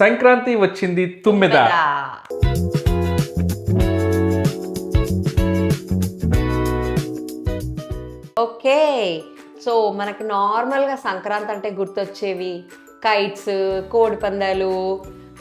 సంక్రాంతి వచ్చింది తుమ్మెద. Okay, so మనకి నార్మల్గా సంక్రాంతి అంటే గుర్తొచ్చేవి కైట్స్, కోడి పందాలు,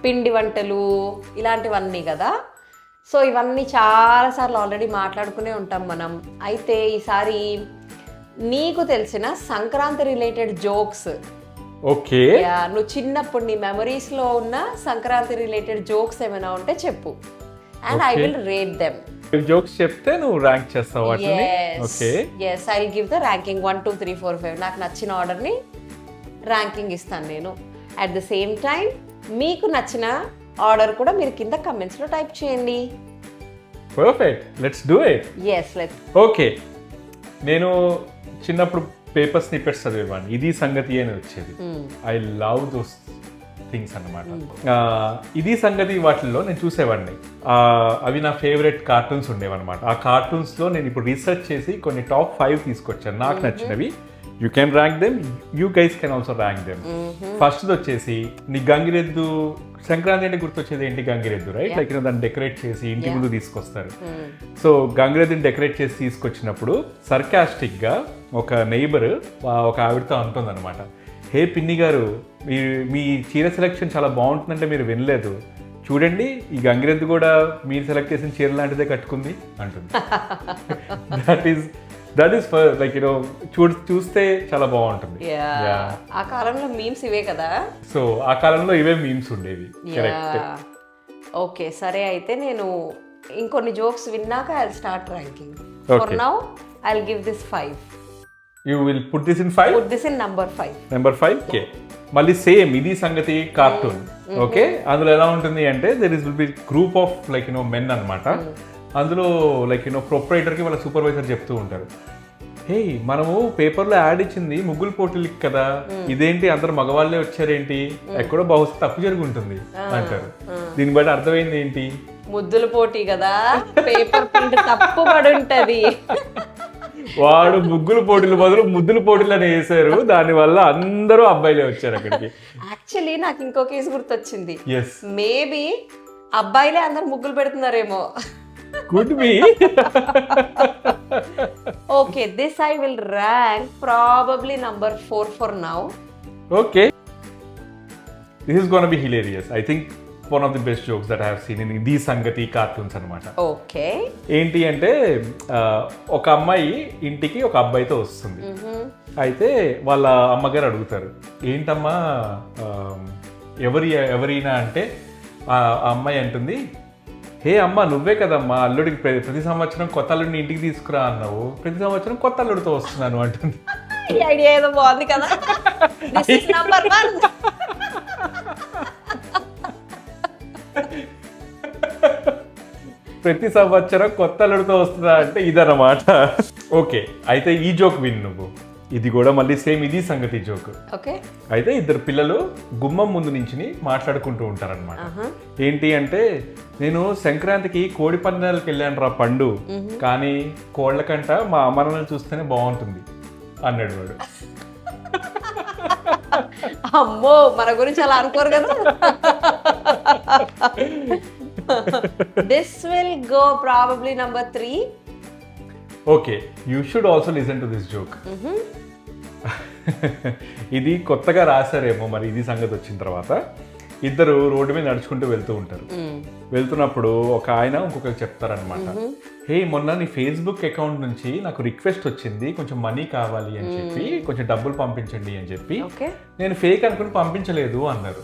పిండి వంటలు ఇలాంటివన్నీ కదా. సో ఇవన్నీ చాలాసార్లు ఆల్రెడీ మాట్లాడుకునే ఉంటాం మనం. అయితే ఈసారి నీకు తెలిసిన సంక్రాంతి రిలేటెడ్ జోక్స్, ఓకే, నువ్వు చిన్నప్పుడు నీ మెమరీస్లో ఉన్న సంక్రాంతి రిలేటెడ్ జోక్స్ ఏమైనా ఉంటే చెప్పు, and I will rate them. Jokes చెప్తే నువ్వు ర్యాంక్ చేస్తావు వాటిని. Okay, yes, I will give the ranking 1 2 3 4 5. నాకు నచ్చిన ఆర్డర్ని ర్యాంకింగ్ ఇస్తాను నేను. అట్ ద సేమ్ టైం మీకు నచ్చిన ఆర్డర్ కూడా మీరు కింద కమెంట్స్లో టైప్ చేయండి. Perfect, let's do it. Yes, let's. Okay, నేను చిన్నప్పుడు పేపర్ స్నిప్పెట్స్ చదివేవాడిని. ఇది సంగతి అని వచ్చేది. ఐ లవ్ దోస్ థింగ్స్ అన్నమాట. ఇది సంగతి వాటిల్లో నేను చూసేవాడిని. అవి నా ఫేవరెట్ కార్టూన్స్ ఉండేవన్నమాట. ఆ కార్టూన్స్లో నేను ఇప్పుడు రీసెర్చ్ చేసి కొన్ని టాప్ 5 తీసుకొచ్చాను నాకు నచ్చినవి. You can rank them, you guys can also rank them. First వచ్చేసి నీ గంగిరెద్దు. సంక్రాంతి అంటే గుర్తొచ్చేది ఏంటి? గంగిరెద్దు, రైట్? లైక్ దాన్ని డెకరేట్ చేసి ఇంటి ముందు తీసుకొస్తారు. సో గంగిరెద్దుని డెకరేట్ చేసి తీసుకొచ్చినప్పుడు సర్కాస్టిక్గా ఒక నైబర్ ఒక ఆవిడతో అంటుందన్నమాట, హే పిన్ని గారు, మీ చీర సెలెక్షన్ చాలా బాగుంటుందంటే మీరు వినలేదు, చూడండి ఈ గంగిరెద్దు కూడా మీరు సెలెక్ట్ చేసిన చీర లాంటిదే కట్టుకుంది అంటుంది. దట్ ఈస్ లైక్ యూనో చూస్తే చాలా బాగుంటుంది. ఆ కాలంలో మీమ్స్ ఇవే కదా. సో ఆ కాలంలో ఇవే మీమ్స్ ఉండేవి. కరెక్ట్. ఓకే, సరే, అయితే నేను ఇంకొన్ని జోక్స్ విన్నాక I will start ranking. For now I will give this 5. You will put this in 5? Put this in number 5. Number 5? Okay. మళ్ళీ సేమ్ ఇది సంగతి కార్టూన్. ఓకే, అందులో ఎలా ఉంటుంది అంటే there is will be group of like you know men అనమాట. అందులో like you know ప్రొపరేటర్కి వాళ్ళ సూపర్వైజర్ చెప్తూ ఉంటారు, హే మనము పేపర్లో యాడ్ ఇచ్చింది ముగ్గులు పోటీలకి కదా, ఇదేంటి అందరు మగవాళ్ళే వచ్చారేంటి, ఎక్కడో బహుశా తప్పు జరుగుంటుంది అంటారు. దీన్ని బట్టి అర్థమైంది ఏంటి? ముద్దుల పోటీ కదా, పేపర్ ప్రింట్ తప్పు పడి ఉంటది. వాడు ముగ్గుల పోటీలు బదులు ముద్దుల పోటీలు అని వేసారు, దానివల్ల అందరూ అబ్బాయిలే వచ్చారు అక్కడికి. యాక్చువల్లీ నాకు ఇంకో కేసు గుర్తొచ్చింది. ఎస్, మేబీ అబ్బాయిలే అందరు ముగ్గులు పెడుతున్నారేమో. Could be. Okay, this I will rank probably number 4 for now. Okay, this is gonna be hilarious. I think one of the best jokes that I have seen in the సంగతి cartoons అనమాట. Okay, ఏంటి ఏంటి అంటే ఒక అమ్మాయి ఇంటికి ఒక అబ్బాయితో వస్తుంది. అయితే వాళ్ళ అమ్మగారు అడుగుతారు, ఏంటమ్మా ఎవరైనా అంటే ఆ అమ్మాయి అంటుంది, హే అమ్మ నువ్వే కదమ్మా అల్లుడికి ప్రతి సంవత్సరం కొత్త అల్లుడిని ఇంటికి తీసుకురా అన్నావు, ప్రతి సంవత్సరం కొత్త అల్లుడితో వస్తున్నాను అంటుంది. ఈ ఐడియా ఏదో బాగుంది కదా. This is number 1. ప్రతి సంవత్సరం కొత్త అల్లుడితో వస్తుందా అంటే ఇదన్నమాట. ఓకే, అయితే ఈ జోక్ విన్ నువ్వు. ఇది కూడా మళ్ళీ సేమ్ ఇది సంగతి జోక్. ఓకే, అయితే ఇద్దరు పిల్లలు గుమ్మం ముందు నుంచి మాట్లాడుకుంటూ ఉంటారనమాట. ఏంటి అంటే, నేను సంక్రాంతికి కోడి పందాలకు వెళ్ళాను రా పండు, కానీ కోళ్ళ కంట మా అమ్మలను చూస్తేనే బాగుంటుంది అన్నాడు వాడు. అమ్మో, మన గురించి అలా అనుకోరు కదా. This will go probably number 3. Okay, you should also listen to this joke. ఇది కొత్తగా రాశారేమో మరి ఇది సంగతి వచ్చిన తర్వాత. ఇద్దరు రోడ్డు మీద నడుచుకుంటూ వెళ్తూ ఉంటారు. వెళ్తున్నప్పుడు ఒక ఆయన ఇంకొకరికి చెప్తారనమాట, హే మొన్న నీ ఫేస్బుక్ అకౌంట్ నుంచి నాకు రిక్వెస్ట్ వచ్చింది, కొంచెం మనీ కావాలి అని చెప్పి, కొంచెం డబ్బులు పంపించండి అని చెప్పి, నేను ఫేక్ అనుకుని పంపించలేదు అన్నారు.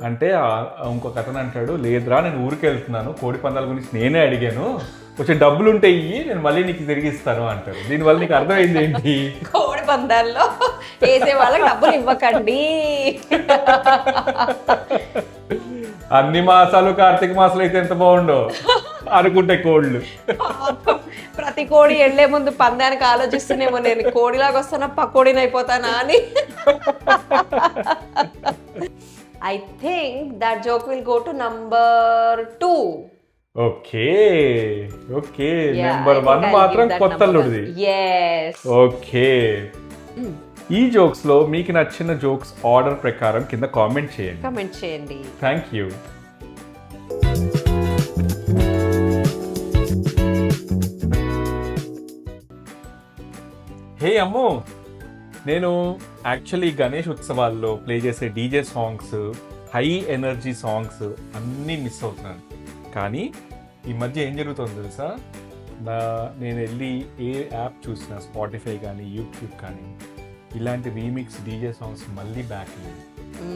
అంటే ఇంకొక అతను అంటాడు, లేదురా నేను ఊరికి వెళ్తున్నాను, కోడి పందాల గురించి నేనే అడిగాను, కొంచెం డబ్బులు ఉంటే ఇయ్యి, నేను మళ్ళీ నీకు తిరిగి ఇస్తాను అంటారు. దీనివల్ల నీకు అర్థమైంది ఏంటి? కోడి పందాల్లో వేసే వాళ్ళకి డబ్బులు ఇవ్వకండి. అన్ని మాసాలు కార్తీక మాసాలు అయితే ఎంత బాగుండో అనుకుంటే కోళ్ళు. ప్రతి కోడి వెళ్లే ముందు పందానికి ఆలోచిస్తూనేమో, నేను కోడిలాగా వస్తానా పకోడీని అయిపోతానా అని. I think that joke will go to number 2. Okay number 1 మాత్రం కొత్త అల్లుడిది. yes. ఓకే, ఈ జోక్స్లో మీకు నచ్చిన జోక్స్ ఆర్డర్ ప్రకారం కింద కామెంట్ చేయండి. కమెంట్ చేయండి. Thank you. హే అమ్ము, నేను యాక్చువల్లీ గణేష్ ఉత్సవాల్లో ప్లే చేసే DJ songs, high energy songs అన్నీ మిస్ అవుతున్నాను. కానీ ఈ మధ్య ఏం జరుగుతుందో తెలుసా, నేను వెళ్ళి ఏ యాప్ చూసినా, స్పాటిఫై కానీ యూట్యూబ్ కానీ, ఇలాంటి రీమిక్స్ డీజే సాంగ్స్ మళ్ళీ బ్యాక్ లేదు.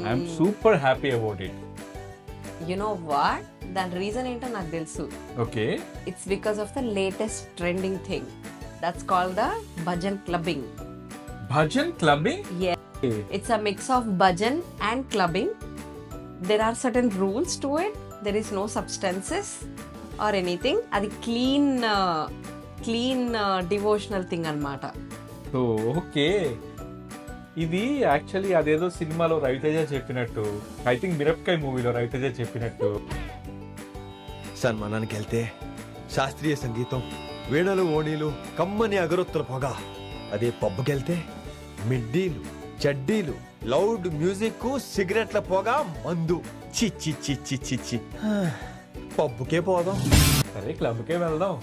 I'm super happy about it. You know what, దాని రీజన్ ఏంటో నాకు తెలుసు. Okay, it's because of the latest trending thing that's called the bhajan clubbing. Bhajan clubbing? It's a mix of bhajan and clubbing. There are certain rules to it. There is no substances or anything. అది clean devotional thing అన్నమాట. So okay, ఇది actually అదేదో సినిమాలో రవితేజ చెప్పినట్టు, I think మిరపకాయ మూవీలో రవితేజ చెప్పినట్టు, సన్మానానికి వెళ్తే శాస్త్రీయ సంగీతం, వీణలు, ఓణీలు, కమ్మని అగరొత్తుల పొగ. అదే పబ్బుకెళ్తే మిడ్డీలు, చెడ్డీలు, లౌడ్ మ్యూజిక్, సిగరెట్ల పొగ, మందు. చిచ్చి చిచ్చి చిచ్చి, పబ్బుకే పోదాం, సరే క్లబ్కే వెళ్దాం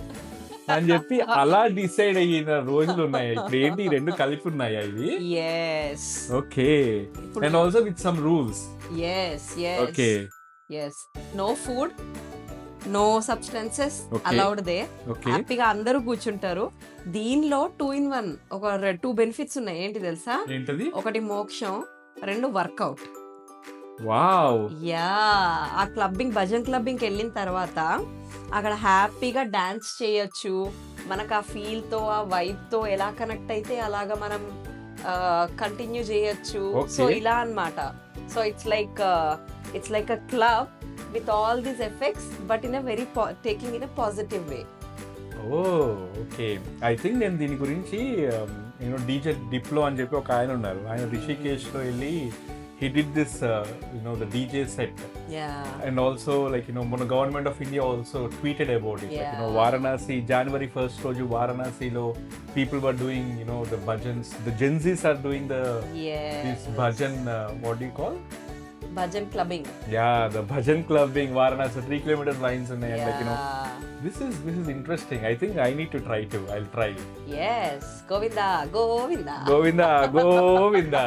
అని చెప్పి అలా డిసైడ్ అయిన రోజులు ఉన్నాయి. ఇప్పుడు ఏంటి, ఈ రెండు కలిపి ఉన్నాయా ఇవి? Yes. Okay, and also with some rules. Yes. Okay, Yes. No food, no substances Okay. allowed there. Okay, హ్యాపీగా అందరూ కూర్చుంటారు. దీనిలో 2-in-1 ఒక 2 బెనిఫిట్స్ ఉన్నాయి. ఏంటి తెలుసా? ఏంటది? ఒకటి మోక్షం, 2 వర్కౌట్. వావ్, యా, ఆ క్లబ్బింగ్, భజన్ క్లబ్బింగ్కి వెళ్ళిన తర్వాత అక్కడ హ్యాపీగా డాన్స్ చేయొచ్చు. మనకు ఆ ఫీల్తో, ఆ వైబ్తో ఎలా కనెక్ట్ అయితే అలాగా మనం కంటిన్యూ చేయొచ్చు. Okay. సో ఇలా అన్నమాట. So it's like a club with all these effects but in a very taking in a positive way. Oh okay, I think నేను దీని గురించి నేను డీజే డిప్లో అని చెప్పి ఒక ఆయన ఉన్నారు, ఆయన రిషికేష్లో వెళ్ళి he did this the DJ set, and also మన government of India also tweeted about it. Varanasi, January 1st రోజు వారణాసిలో people were doing the bhajans, the Gen Zs are doing this bhajan, what do you call, bhajan clubbing. the bhajan clubbing. Varanasi 3 kilometers lines ఉన్నాయి, and this is interesting. I think I need to try too. I'll try. Yes, govinda govinda govinda govinda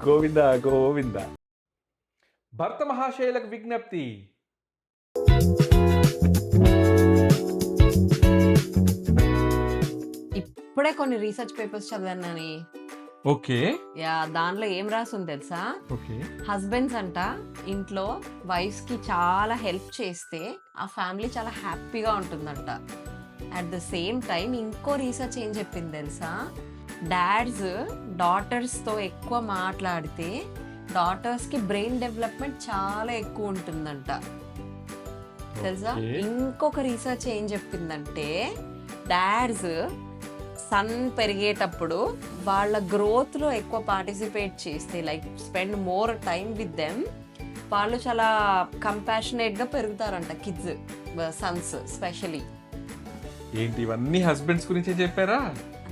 Govinda Govinda. భర్త మహాశయులకు విజ్ఞప్తి, ఇప్పుడే కొన్ని research papers చదివానని. Okay, yeah, దానిలో ఏం రాసింది తెలుసా? Okay, husbands అంట ఇంట్లో వైఫ్స్ కి చాలా హెల్ప్ చేస్తే ఆ ఫ్యామిలీ చాలా హ్యాపీగా ఉంటుందంట. అట్ ద సేమ్ టైం ఇంకో రీసెర్చ్ ఏం చెప్పింది తెలుసా? డాడ్స్ డాటర్స్తో ఎక్కువ మాట్లాడితే డాటర్స్కి బ్రెయిన్ డెవలప్మెంట్ చాలా ఎక్కువ ఉంటుందంట. తెలుసా? ఇంకొక రీసెర్చ్ ఏం చెప్పిందంటే డాడ్స్ సన్ పెరిగేటప్పుడు వాళ్ళ గ్రోత్లో ఎక్కువ పార్టిసిపేట్ చేస్తే, like spend more time with them, వాళ్ళు చాలా కంపాషనేట్గా పెరుగుతారంట. Kids, sons specially. ఏంటి ఇవన్నీ హస్బెండ్స్ గురించే చెప్పారా?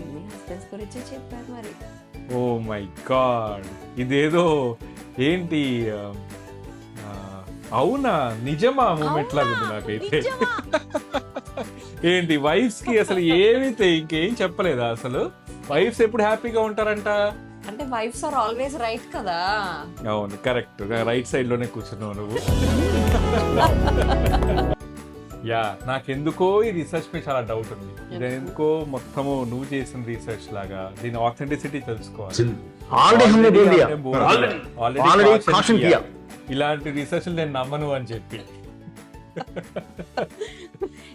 అన్ని హస్బెండ్స్ గురించే చెప్పారు మరి. ఓ మై గాడ్, ఇదేదో ఏంటి, అవునా నిజమా మూమెంట్ లాగా ఉంది నాకైతే. ఏంటి వైఫ్స్ కి అసలు ఏమైతే ఇంకేం చెప్పలేదా? అసలు వైఫ్స్ ఎప్పుడు హ్యాపీగా ఉంటారంట? అంటే వైఫ్స్ ఆర్ ఆల్వేస్ రైట్ కదా. అవును, కరెక్ట్, రైట్ సైడ్ లోనే కూర్చున్నావు నువ్వు. యా, నాకెందుకో ఈ రీసెర్చ్ మీద చాలా డౌట్ ఉంది. ఇదెందుకో మొత్తము నువ్వు చేసిన రీసెర్చ్ లాగా దీని ఆథెంటిసిటీ తెలుసుకోవాలి. ఇలాంటి రీసెర్చ్ నేను నమ్మను అని చెప్పి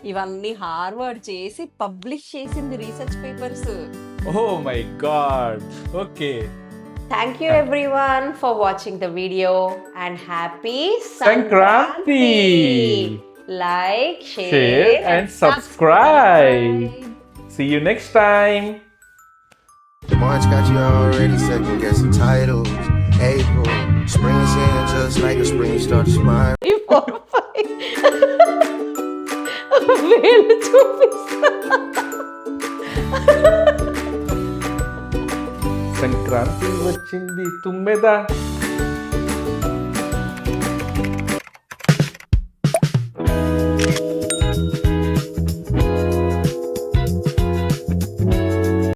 ఇవన్నీ హార్వర్డ్ చేసి పబ్లిష్ చేసింది research papers. Oh my god. Okay, thank you everyone for watching the video and happy Sankranti. Like, share and subscribe. See you next time. March got you already second guessing titles. April, spring's in just like a spring start to smile. వీళ్ళు చూపిస్తా సంక్రాంతి వచ్చింది తుమ్మెద